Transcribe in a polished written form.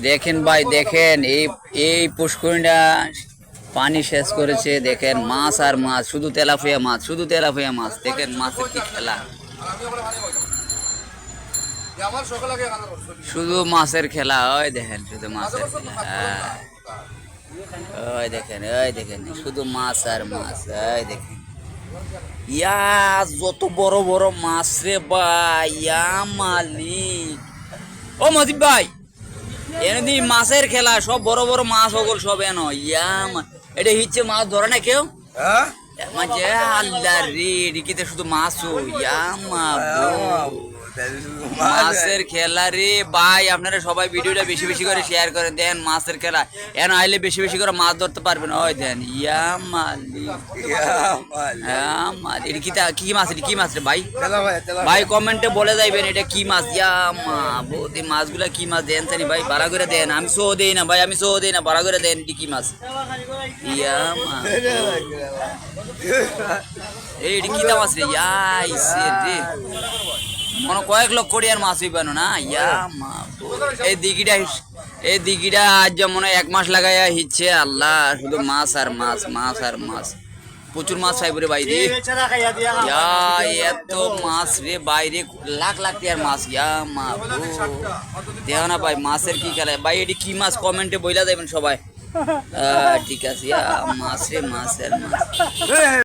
দেখেন ভাই, দেখেন এই পুষ্করিণীটা পানি শেষ করেছে। দেখেন মাছ আর মাছ, শুধু তেলাপিয়া মাছ, শুধু তেলাপিয়া মাছ। দেখেন মাছের কি খেলা, শুধু মাছের খেলা। ওই দেখেন শুধু মাছের খেলা। ওই দেখেন, ওই দেখেন শুধু মাছ আর মাছ। ওই দেখেন ইয়া যত বড় বড় মাছ রে ভাই, ইয়া মালিক। ও মজিব ভাই, এনে মাছের খেলা, সব বড় বড় মাছ ওগুল সব এনো। ইয়া এটা হিচ্ছে মাছ ধরে না কেউ। মাঝে আল্লাহ রে, এদিকে শুধু মাছ। ইয়া মাছের খেলা রে ভাই। আপনারা সবাই ভিডিওটা বেশি বেশি করে শেয়ার করে দেন। মাছের খেলা এন আইলে বেশি বেশি করে মাছ ধরতে পারবেন। ওই দেন ইয়া মালিক, এটা কি মাছ, এটা কি মাছ রে ভাই? ভাই কমেন্টে বলে যাইবেন এটা কি মাছ। ইয়া মা বহুত, এই মাছগুলা কি মাছ দেন জানি ভাই, ভাড়া করে দেন। আমি সো দেই না ভাই, আমি সো দেই না, ভাড়া করে দেন এটি কি মাছ। ইয়া মা এইটি কি মাছ রে? ইয়া ইসে রে, মনে কয়েক লক্ষ কোটিয়ার মাছ হইবানো না। ইয়া মা এই দিঘিটা আজ যেমন 1 মাস লাগাইয়া হিচ্ছে। আল্লাহ শুধু মাছ আর মাছ, মাছ আর মাছ। প্রচুর মাছ পাইব রে বাইরে। এত মাছ রে বাইরে, লাখ লাখ টিয়ার মাছ। ইয়া মা দেহ না ভাই, মাছের কি খেলা ভাই। এটি কি মাছ কমেন্টে বইলা যাবেন সবাই। ঠিক আছে, মাছ রে, মাছ আর মাছ।